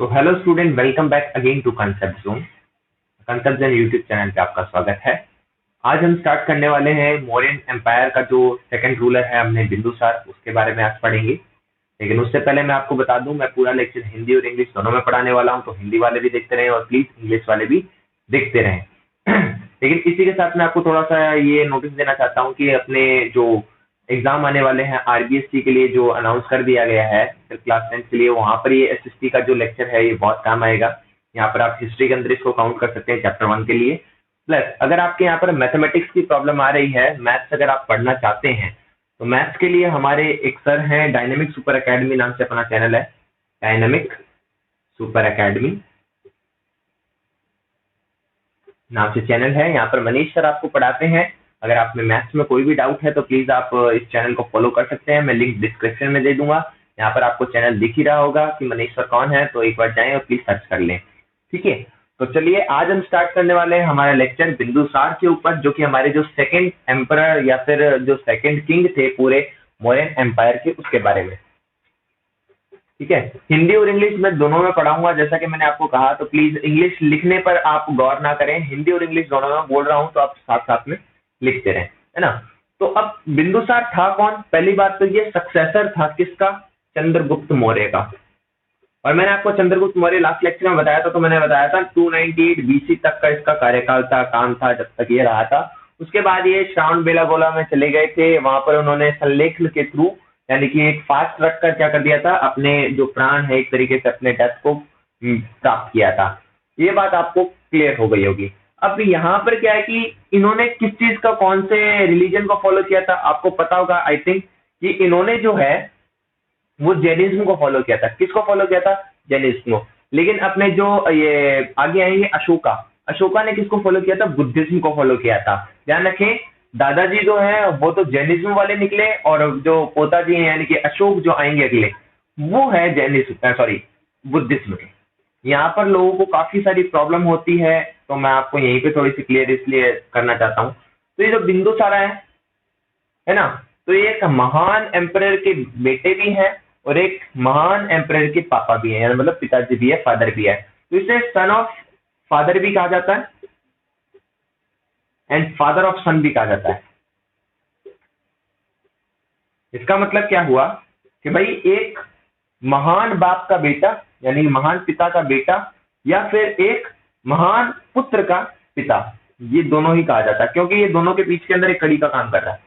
तो hello student, welcome back again to concept zone. Concept zone YouTube channel पे आपका स्वागत है। आज हम स्टार्ट करने वाले हैं मौर्यन एम्पायर का जो सेकंड रूलर है हमने बिंदुसार, उसके बारे में आज पढ़ेंगे। लेकिन उससे पहले मैं आपको बता दूं, मैं पूरा लेक्चर हिंदी और इंग्लिश दोनों में पढ़ाने वाला हूं, तो हिंदी वाले भी देखते रहें और प्लीज इंग्लिश वाले भी देखते रहें। लेकिन इसी के साथ मैं आपको थोड़ा सा ये नोटिस देना चाहता हूँ कि अपने जो एग्जाम आने वाले हैं आरबीएससी के लिए जो अनाउंस कर दिया गया है क्लास 10 के लिए, वहां पर ये एसएसटी का जो लेक्चर है ये बहुत काम आएगा। यहाँ पर आप हिस्ट्री के अंदर इसको काउंट कर सकते हैं चैप्टर 1 के लिए। प्लस अगर आपके यहाँ पर मैथमेटिक्स की प्रॉब्लम आ रही है, मैथ्स अगर आप पढ़ना चाहते हैं, तो मैथ्स के लिए हमारे एक सर हैं, डायनेमिक सुपर एकेडमी नाम से अपना चैनल है, डायनेमिक सुपर एकेडमी नाम से चैनल है। यहाँ पर मनीष सर आपको पढ़ाते हैं। अगर आप में मैथ्स में कोई भी डाउट है तो प्लीज आप इस चैनल को फॉलो कर सकते हैं, मैं लिंक डिस्क्रिप्शन में दे दूंगा। यहाँ पर आपको चैनल दिख ही रहा होगा कि मनीष सर कौन है, तो एक बार जाएं और प्लीज सर्च कर लें। ठीक है, तो चलिए आज हम स्टार्ट करने वाले हैं हमारा लेक्चर बिंदुसार के ऊपर, जो कि हमारे जो सेकंड एम्परर या फिर जो सेकंड किंग थे पूरे मौर्यन एम्पायर के, उसके बारे में। ठीक है, हिंदी और इंग्लिश में दोनों में पढ़ाऊंगा जैसा कि मैंने आपको कहा, तो प्लीज इंग्लिश लिखने पर आप गौर ना करें, हिंदी और इंग्लिश दोनों में बोल रहा हूं तो आप साथ साथ में लिखते रहें, है ना। तो अब बिंदुसार था कौन? पहली बात तो ये सक्सेसर था किसका? चंद्रगुप्त मौर्य का। और मैंने आपको चंद्रगुप्त मौर्य लास्ट लेक्चर में बताया था, तो मैंने बताया था 298 बीसी तक का इसका कार्यकाल था, काम था, जब तक ये रहा था। उसके बाद ये श्रावण बेलागोला में चले गए थे, वहां पर उन्होंने संलेखन के थ्रू यानी कि एक फास्ट रखकर क्या कर दिया था, अपने जो प्राण है एक तरीके से अपने डेथ को प्राप्त किया था। ये बात आपको क्लियर हो गई होगी। अब यहाँ पर क्या है कि इन्होंने किस चीज का, कौन से रिलीजन को फॉलो किया था, आपको पता होगा आई थिंक, कि इन्होंने जो है वो जैनिज्म को फॉलो किया था। किसको फॉलो किया था? जैनिज्म को। लेकिन अपने जो ये आगे आएंगे अशोका, अशोका ने किसको फॉलो किया था? बुद्धिज्म को फॉलो किया था। ध्यान रखें, दादाजी जो है वो तो जैनिज्म वाले निकले, और जो पोताजी हैं यानी कि अशोक जो आएंगे अगले, वो है जैनिज्म, सॉरी बुद्धिज्म के। यहाँ पर लोगों को काफी सारी प्रॉब्लम होती है, तो मैं आपको यहीं पे थोड़ी सी क्लियर इसलिए करना चाहता हूँ। तो ये जो बिंदुसारा है ना, तो ये एक महान एम्परर के बेटे भी हैं और एक महान एम्परर के पापा भी हैं, मतलब पिताजी भी है, फादर भी है। तो इसे सन ऑफ फादर भी कहा जाता है एंड फादर ऑफ सन भी कहा जाता है। इसका मतलब क्या हुआ कि भाई एक महान बाप का बेटा यानी महान पिता का बेटा, या फिर एक महान पुत्र का पिता, ये दोनों ही कहा जाता है, क्योंकि ये दोनों के बीच के अंदर एक कड़ी का काम कर रहा है।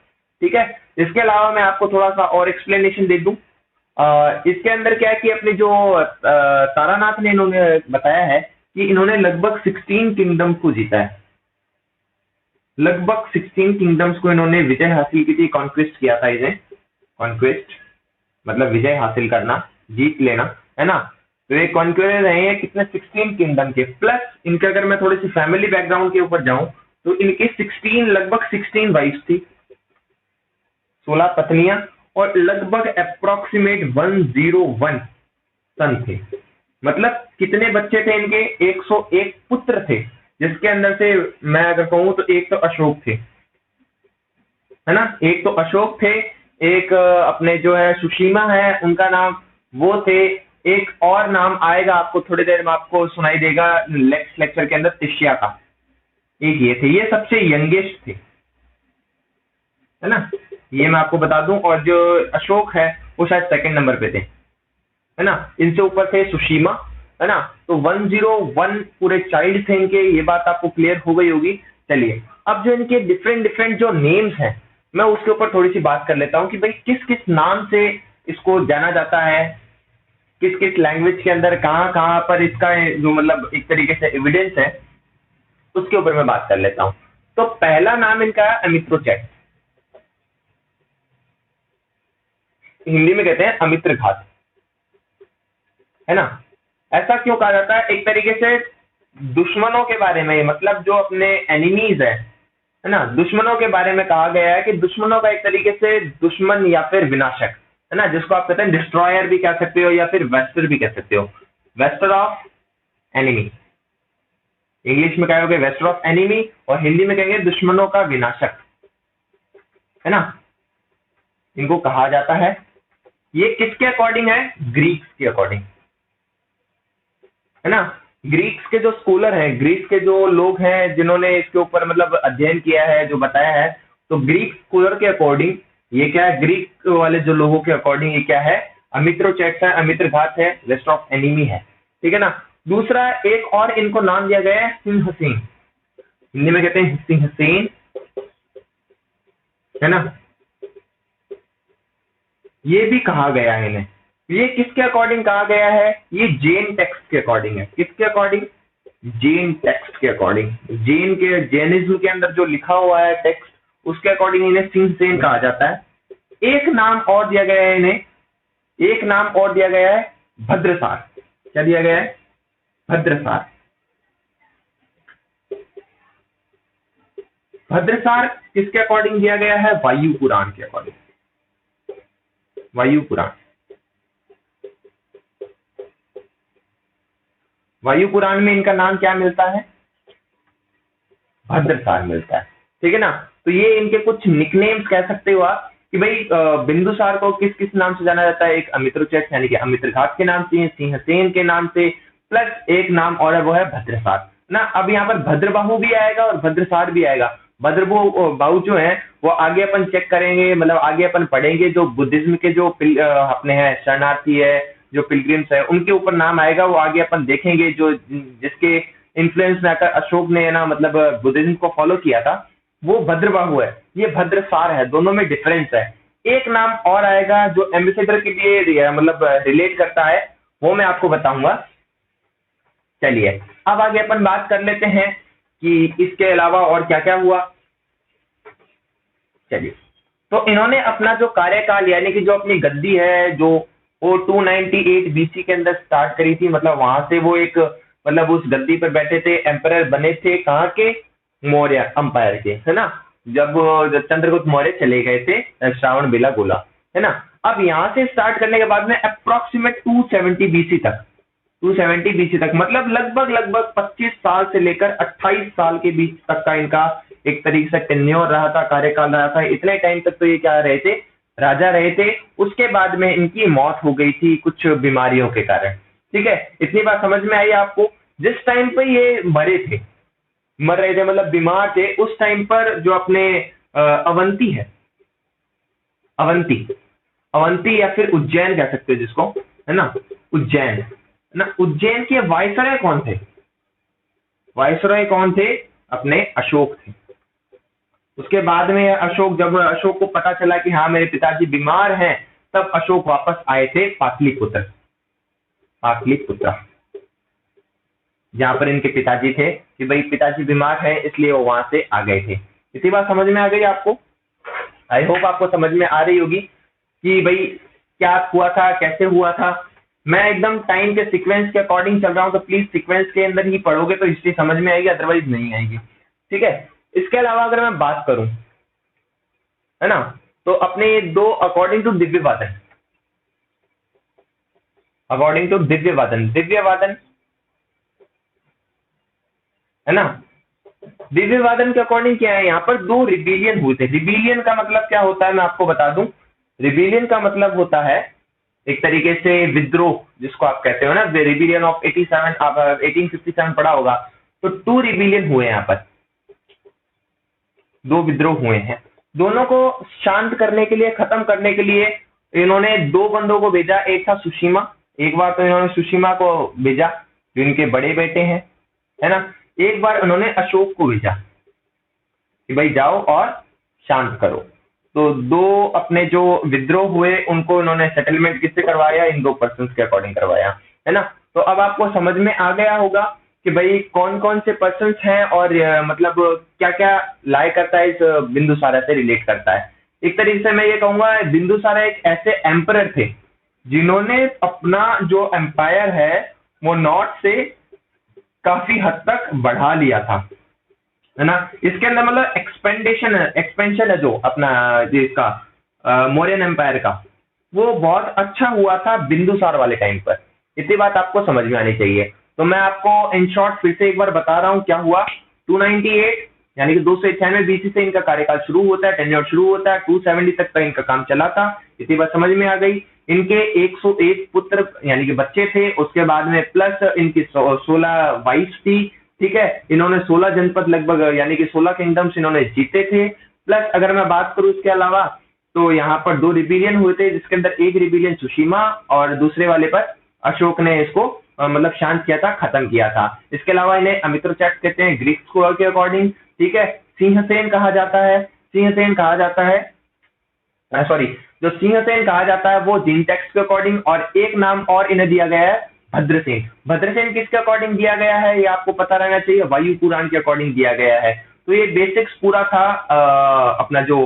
ठीक है, इसके अलावा मैं आपको थोड़ा सा और एक्सप्लेनेशन दे दूं। इसके अंदर क्या है कि अपने जो तारानाथ ने इन्होंने बताया है कि इन्होंने लगभग 16 किंगडम्स को जीता है। लगभग 16 किंगडम्स को इन्होंने विजय हासिल की थी, कॉन्क्वेस्ट किया था इन्हें। कॉन्क्वेस्ट मतलब विजय हासिल करना, जीत लेना, है ना। तो ये कॉन्क्वेरर रहे हैं कितने? 16 किंगडम के। प्लस इनके अगर मैं थोड़ी सी फैमिली बैकग्राउंड के ऊपर जाऊं तो इनके 16 लगभग 16 वाइफ्स थी, 16 पत्नियां, और लगभग अप्रोक्सीमेट 101 सन थे। मतलब कितने बच्चे थे इनके? 101 पुत्र थे, जिसके अंदर से मैं अगर कहूं तो एक तो अशोक थे, है ना, एक तो अशोक थे, एक अपने जो है सुशीमा है उनका नाम, वो थे। एक और नाम आएगा आपको थोड़ी देर में, आपको सुनाई देगा नेक्स्ट लेक्चर के अंदर, तिष्या का। एक ये थे, ये सबसे यंगेस्ट थे, है ना, ये मैं आपको बता दूं। और जो अशोक है वो शायद सेकंड नंबर पे थे, है ना। इनसे ऊपर थे सुशीमा, है ना। तो 101 पूरे चाइल्ड थे इनके, ये बात आपको क्लियर हो गई होगी। चलिए, अब जो इनके डिफरेंट डिफरेंट जो नेम्स हैं, मैं उसके ऊपर थोड़ी सी बात कर लेता हूं कि भाई किस किस नाम से इसको जाना जाता है, किस किस लैंग्वेज के अंदर कहाँ कहाँ पर इसका जो मतलब एक तरीके से एविडेंस है, उसके ऊपर मैं बात कर लेता हूं। तो पहला नाम इनका है अमित्रोचैट, हिंदी में कहते हैं अमित्र घात, है ना। ऐसा क्यों कहा जाता है? एक तरीके से दुश्मनों के बारे में, मतलब जो अपने एनिमीज है ना, दुश्मनों के बारे में कहा गया है कि दुश्मनों का एक तरीके से दुश्मन या फिर विनाशक, है ना, जिसको आप कहते हैं डिस्ट्रॉयर भी कह सकते हो या फिर वेस्टर भी कह सकते हो, वेस्टर ऑफ एनिमी। इंग्लिश में कहोगे वेस्टर ऑफ एनिमी, और हिंदी में कहेंगे दुश्मनों का विनाशक, है ना, इनको कहा जाता है। ये किसके अकॉर्डिंग है? ग्रीक्स के अकॉर्डिंग। है ना। ग्रीक्स के जो स्कॉलर हैं, ग्रीक के जो लोग हैं जिन्होंने इसके ऊपर मतलब अध्ययन किया है, जो बताया है, तो ग्रीक स्कॉलर के अकॉर्डिंग ये क्या है, ग्रीक वाले जो लोगों के अकॉर्डिंग ये क्या है, अमित्रोचैक्स है, अमित्रघात है, लिस्ट ऑफ एनिमी है, ठीक है ना। दूसरा एक और इनको नाम दिया गया है सिंहसेन, हिंदी में कहते हैं सिंहसेन, है ना। ये भी कहा गया है इन्हें। ये किसके अकॉर्डिंग कहा गया है, ये जैन टेक्स्ट के अकॉर्डिंग है। किसके अकॉर्डिंग, जैन टेक्स्ट के अकॉर्डिंग, जैन के जैनिज्म के अंदर जो लिखा हुआ है टेक्स्ट, उसके अकॉर्डिंग इन्हें सिंहसेन कहा जाता है। एक नाम और दिया गया है इन्हें, एक नाम और दिया गया है भद्रसार। क्या दिया गया है, भद्रसार। भद्रसार किसके अकॉर्डिंग दिया गया है, वायु पुराण के अकॉर्डिंग, वायु पुराण। वायु पुराण में इनका नाम क्या मिलता है, भद्रसार मिलता है, ठीक है ना। तो ये इनके कुछ निकनेम्स कह सकते हो आप कि भाई बिंदुसार को किस किस नाम से जाना जाता है, एक अमित्रोचैक्स यानी कि अमित्रघात के नाम से, सिंहसेन के नाम से, प्लस एक नाम और है वो है भद्रसार ना। अब यहाँ पर भद्रबाहु भी आएगा और भद्रसार भी आएगा। भद्रबाहु जो है वो आगे अपन चेक करेंगे, मतलब आगे अपन पढ़ेंगे, जो बुद्धिज्म के जो अपने हैं शरणार्थी है, जो पिलग्रिम्स है, उनके ऊपर नाम आएगा, वो आगे अपन देखेंगे। जो जिसके इन्फ्लुएंस में आकर अशोक ने ना मतलब बुद्धिज्म को फॉलो किया था, वो भद्रबाहु है, ये भद्रसार है, दोनों में डिफरेंस है। एक नाम और आएगा जो एम्बेसडर के लिए मतलब रिलेट करता है, वो मैं आपको बताऊंगा। चलिए अब आगे अपन बात कर लेते हैं कि इसके अलावा और क्या क्या हुआ। चलिए, तो इन्होंने अपना जो कार्यकाल यानी कि जो अपनी गद्दी है, जो वो 298 बीसी के अंदर स्टार्ट करी थी, मतलब वहां से वो एक मतलब उस गद्दी पर बैठे थे, एम्परर बने थे, कहाँ के, मौर्य अंपायर के, है ना। जब चंद्रगुप्त मौर्य चले गए थे श्रावण बेलागोला, है ना। अब यहाँ से स्टार्ट करने के बाद में अप्रोक्सीमेट 270 बीसी तक, 270 बीसी तक मतलब लगभग लगभग 25 साल से लेकर 28 साल के बीच तक का इनका एक तरीके से टेन्योर रहा था, कार्यकाल रहा था। इतने टाइम तक तो ये क्या रहे थे, राजा रहे थे। उसके बाद में इनकी मौत हो गई थी कुछ बीमारियों के कारण, ठीक है। इतनी बात समझ में आई आपको। जिस टाइम पे ये मर रहे थे मतलब बीमार थे, उस टाइम पर जो अपने अवंती है, अवंती अवंती या फिर उज्जैन कह सकते हो जिसको, है ना, उज्जैन, है ना। उज्जैन के वायसराय कौन थे, वायसराय कौन थे, अपने अशोक थे। उसके बाद में जब अशोक को पता चला कि हाँ मेरे पिताजी बीमार हैं, तब अशोक वापस आए थे पाटलिपुत्र, पाटलिपुत्र, जहां पर इनके पिताजी थे कि भाई पिताजी बीमार है, इसलिए वो वहां से आ गए थे। इतनी बात समझ में आ गई आपको, आई होप आपको समझ में आ रही होगी कि भाई क्या हुआ था, कैसे हुआ था। मैं एकदम टाइम के सीक्वेंस के अकॉर्डिंग चल रहा हूं, तो प्लीज सीक्वेंस के अंदर ही पढ़ोगे तो हिस्ट्री समझ में आएगी, अदरवाइज नहीं आएगी, ठीक है। इसके अलावा अगर मैं बात करूं, है ना, तो अपने दो अकॉर्डिंग टू दिव्यवादन, अकॉर्डिंग टू दिव्यवादन, है ना। दिव्यवादन के अकॉर्डिंग क्या है, यहाँ पर दो रिबेलियन हुए थे। रिबेलियन का मतलब क्या होता है मैं आपको बता दूं। रिबेलियन का मतलब होता है एक तरीके से विद्रोह, जिसको आप कहते हो ना, रिबेलियन ऑफ 87, आप 1857 पढ़ा होगा। तो 2 रिबेलियन हुए यहाँ पर, 2 विद्रोह हुए हैं। दोनों को शांत करने के लिए, खत्म करने के लिए इन्होंने 2 बंदों को भेजा। एक था सुशीमा, एक बार तो इन्होंने सुशीमा को भेजा जो इनके बड़े बेटे हैं, है ना। एक बार उन्होंने अशोक को भेजा कि भाई जाओ और शांत करो। तो 2 अपने जो विद्रोह हुए उनको इन्होंने सेटलमेंट किससे करवाया, इन 2 पर्सन्स के अकॉर्डिंग करवाया, है ना। तो अब आपको समझ में आ गया होगा कि भाई कौन कौन से पर्सन्स हैं और मतलब क्या क्या लाए करता है, इस बिंदुसारा से रिलेट करता है। एक तरीके से मैं ये कहूंगा बिंदुसारा एक ऐसे एम्परर थे जिन्होंने अपना जो एम्पायर है वो नॉर्थ से काफी हद तक बढ़ा लिया था, है ना। इसके अंदर मतलब एक्सपेंशन है जो अपना इसका मौर्यन एम्पायर का, वो बहुत अच्छा हुआ था बिंदुसार वाले टाइम पर। इतनी बात आपको समझ में आनी चाहिए। तो मैं आपको इन शॉर्ट फिर से एक बार बता रहा हूं क्या हुआ। 298 यानी कि 291 बीसी से इनका कार्यकाल शुरू होता है, टेन्योर शुरू होता है, 270 तक का इनका काम चला था। इतनी बात समझ में आ गई। इनके 101 पुत्र यानी कि बच्चे थे, उसके बाद में प्लस इनकी 16 वाइफ थी, ठीक है। इन्होंने 16 जनपद लगभग यानी कि 16 किंगडम्स इन्होंने जीते थे। प्लस अगर मैं बात करूं इसके अलावा, तो यहाँ पर 2 रिबिलियन हुए थे, जिसके अंदर एक रिबिलियन सुशीमा और दूसरे वाले पर अशोक ने इसको मतलब शांत किया था, खत्म किया था। इसके अलावा इन्हें अमित्रचैट कहते हैं ग्रीक स्कॉलर के अकॉर्डिंग, ठीक है। सिंहसेन कहा जाता है, सिंहसेन कहा जाता है, सॉरी, जो सिंहसेन कहा जाता है वो जीन टेक्स्ट के अकॉर्डिंग, और एक नाम और इन्हें दिया गया है भद्रसेन। भद्रसेन किसके अकॉर्डिंग दिया गया है ये आपको पता रहना चाहिए, वायु पुराण के अकॉर्डिंग दिया गया है। तो ये बेसिक्स पूरा था अपना जो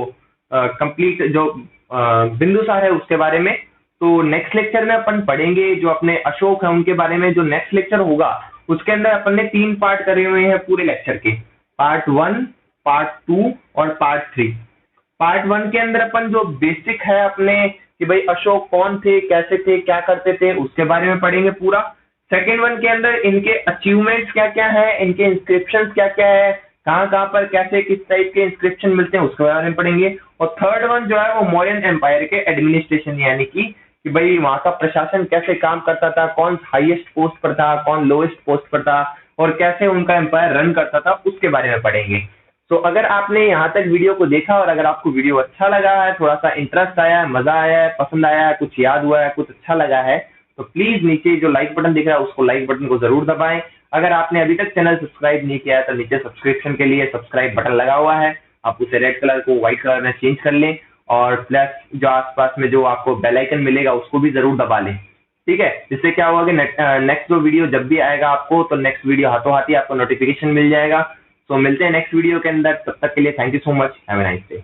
कंप्लीट जो बिंदुसार है उसके बारे में। तो नेक्स्ट लेक्चर में अपन पढ़ेंगे जो अपने अशोक है उनके बारे में। जो नेक्स्ट लेक्चर होगा उसके अंदर अपन ने 3 पार्ट करे हुए हैं पूरे लेक्चर के, पार्ट 1, पार्ट 2 और पार्ट 3। पार्ट 1 के अंदर अपन जो बेसिक है अपने कि भाई अशोक कौन थे, कैसे थे, क्या करते थे, उसके बारे में पढ़ेंगे पूरा। सेकेंड 1 के अंदर इनके अचीवमेंट्स क्या क्या है, इनके इंस्क्रिप्शन क्या क्या है, कहाँ पर कैसे किस टाइप के इंस्क्रिप्शन मिलते हैं उसके बारे में पढ़ेंगे। और थर्ड 1 जो है वो मौर्यन एम्पायर के एडमिनिस्ट्रेशन यानी कि भाई वहां का प्रशासन कैसे काम करता था, कौन हाईएस्ट पोस्ट पर था, कौन लोएस्ट पोस्ट पर था, और कैसे उनका एम्पायर रन करता था उसके बारे में पढ़ेंगे। तो अगर आपने यहाँ तक वीडियो को देखा और अगर आपको वीडियो अच्छा लगा है, थोड़ा सा इंटरेस्ट आया है, मजा आया है, पसंद आया है, कुछ याद हुआ है, कुछ अच्छा लगा है, तो प्लीज नीचे जो लाइक बटन दिख रहा है उसको लाइक बटन को जरूर दबाएं। अगर आपने अभी तक चैनल सब्सक्राइब नहीं किया है तो नीचे सब्सक्रिप्शन के लिए सब्सक्राइब बटन लगा हुआ है, आप उसे रेड कलर को व्हाइट कलर में चेंज कर लें, और प्लस जो आसपास में जो आपको बेल आइकन मिलेगा उसको भी जरूर दबा लें, ठीक है। इससे क्या होगा कि नेक्स्ट जो वीडियो जब भी आएगा आपको, तो नेक्स्ट वीडियो हाथों हाथ ही आपको नोटिफिकेशन मिल जाएगा। तो मिलते हैं नेक्स्ट वीडियो के अंदर, तब तक के लिए thank you so much, have a nice day.